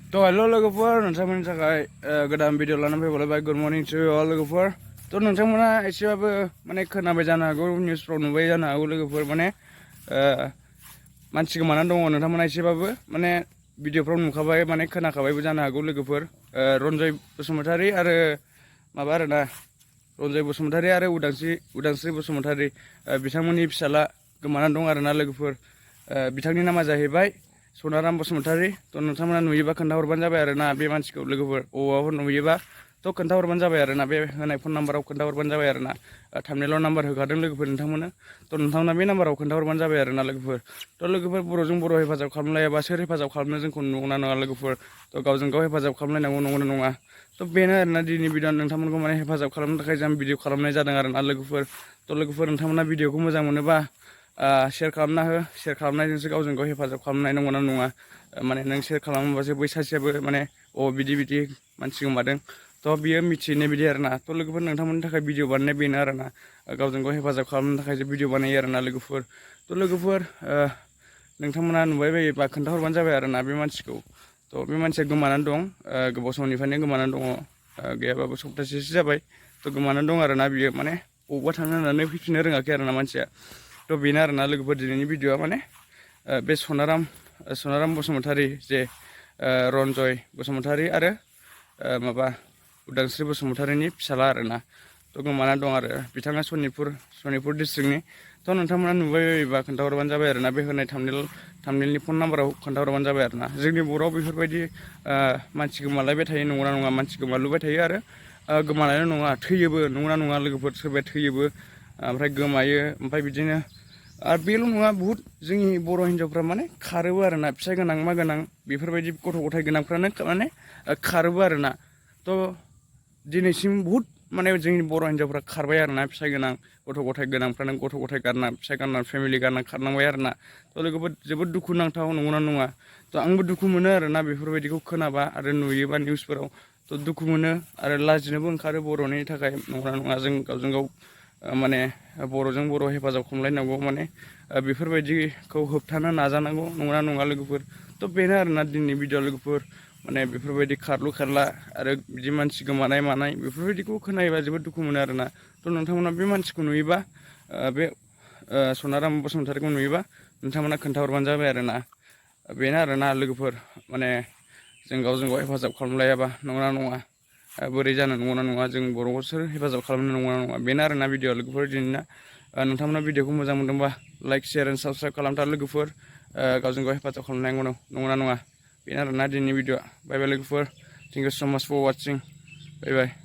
तो हेल' लोगोफोर नोंथांमोननि थाखाय गोदान भिडिअ लानानै फैबावलायबाय गुड मर्निं टु अल लोगोफोर थ' नोंथांमोना एसेबाबो माने खोनाबाय जानो हागौ निउसफ्राव नुबाय जानो हागौ लोगोफोर माने मानसि गोमानानै दङ नोंथांमोना एसेबाबो माने भिडिअफ्राव नुखाबाय माने खोनाखाबायबो जानो हागौ लोगोफोर रन्जय बसुमतारी आरो माबा आरोना रन्जय बसुमतारी आरो उदांस्रि बसुमतारी बिथांमोननि फिसाला गोमानानै दं आरोना लोगोफोर बिथांनि नामा जाहैबाय सनाराम बसुमतारी थ' नोंथांमोना नुयोबा खोन्थाहरबानो जाबाय आरोना बे मानसिखौ लोगोफोर बबावबाफोर नुयोबा थ' खोन्थाहरबानो जाबाय आरोना बे होनाय फन नाम्बाराव खोन्थाहरबानो जाबाय आरोना थामनेलाव नाम्बार होखादों लोगोफोर नोंथांमोना थ' नोंथांमोना बे नाम्बाराव खोन्थाहरबानो जाबाय आरोना लोगोफोर थ' लोगोफोर बर'जों बर' हेफाजाब खालामलायाबा सोर हेफाजाब खालामनो जोंखौ नंगौना नङा लोगोफोर थ' गावजों गाव हेफाजाब खालामलायनांगौ नंगौना नङा थ' बेनो आरोना दिनै भिडिअ नोंथांमोनखौ माने हेफाजाब खालामनो थाखाय जों भिडिअ खालामनाय जादों आरोना लोगोफोर थ' लोगोफोर नोंथांमोना भिडिअखौ मोजां मोनोबा शेयार खालामना हो शेयार खालामनायजोंसो गावजों गाव हेफाजाब खालामनाय नंगौना नङा माने नों शेयार खालामोबासो बै सासेयाबो माने बिदि मानसि गोमादों थ' बियो मिथिनाय बिदि आरोना थ' लोगोफोर नोंथांमोननि थाखाय भिडिअ बानायनाय बेनो आरोना गावजों गाव हेफाजाब खालामनो थाखायसो भिडिअ बानायो आरोना लोगोफोर थ' लोगोफोर नोंथांमोना नुबाय बायोबा खोन्थाहरबानो जाबाय आरोना बे मानसिखौ थ' बे मानसिया गोमानानै दं गोबाव समनिफ्रायनो गोमानानै दङ गैयाबाबो सप्तासेसो जाबाय थ' गोमानानै दं आरोना बियो माने बबावबा थांनो होननानै फैफिननो रोङाखै आरोना मानसिया थ' बेनो आरोना लोगोफोर दिनैनि भिडिअआ माने बे सनाराम बसुमतारी जे रन्जय बसुमतारी आरो माबा उदांस्रि बसुमतारीनि फिसाला आरोना थ' गोमानानै दं आरो बिथाङा सनितपुर डिस्ट्रिक्टनि थ' नोंथांमोना नुबाय बायोबा खोन्थाहरबानो जाबाय आरोना बे होनाय थामनेलनि फन नाम्बाराव खोन्थाहरबानो जाबाय आरोना जोंनि बर'आव बेफोरबायदि मानसि गोमालायबाय थायो नंगौना नङा मानसि गोमालुबाय थायो आरो गोमानायल' नङा थैयोबो नंगौना नङा लोगोफोर सोरबाया थैयोबो ओमफ्राय गोमायो ओमफ्राय बिदिनो आरो बेल' नङा बुहुद जोंनि बर' हिन्जावफ्रा माने खारोबो आरोना फिसाइ गोनां मा गोनां बेफोरबायदि गथ' गथाय गोनांफ्रानो माने खारोबो आरोना थ' दिनैसिम बुहुद माने जोंनि बर' हिन्जावफ्रा खारबाय आरोना फिसाइ गोनां गथ' गथाय गोनांफ्रानो गथ' गथाय गारना फिसाइ गारना फेमिलि गारना खारनांबाय आरोना थ' लोगोफोर जोबोद दुखु नांथाव नंगौना नङा थ' आंबो दुखु मोनो आरोना बेफोरबायदिखौ खोनाबा आरो नुयोबा निउसफोराव थ' दुखु मोनो आरो लाजिनोबो ओंखारो बर'नि थाखाय नंगौना नङा जों गावजों गाव माने बर'जों बर' हेफाजाब खालामलायनांगौ माने बेफोरबायदिखौ होबथानो नाजानांगौ नंगौना नङा लोगोफोर थ' बेनो आरोना दिनैनि भिडिअ लोगोफोर माने बेफोरबायदि खारलु खारला आरो बिदि मानसि गोमानाय मानाय बेफोरबायदिखौ खोनायोबा जोबोद दुखु मोनो आरोना थ' नोंथांमोना बे मानसिखौ नुयोबा बे सनाराम बसुमतारीखौ नुयोबा नोंथांमोना खोन्थाहरबानो जाबाय आरोना बेनो आरोना लोगोफोर माने जों गावजों गाव हेफाजाब खालामलायाबा नंगौना नङा बोरै जानो नंगौना नङा जों बर'खौ सोर हेफाजाब खालामनो नंगौना नङा बेनो आरोना भिडिअ लोगोफोर दिनैना नोंथांमोना भिडिअखौ मोजां मोनदोंबा लाइक शेयार एन्ड साबस्क्राइब खालामथार लोगोफोर गावजों गाव हेफाजाब खालामनांगौ नंगौना नङा बेनो आरोना दिनैनि भिडिअ बाय बाय लोगोफोर थेंक इउ स' माच फर वाचिं बाय बाय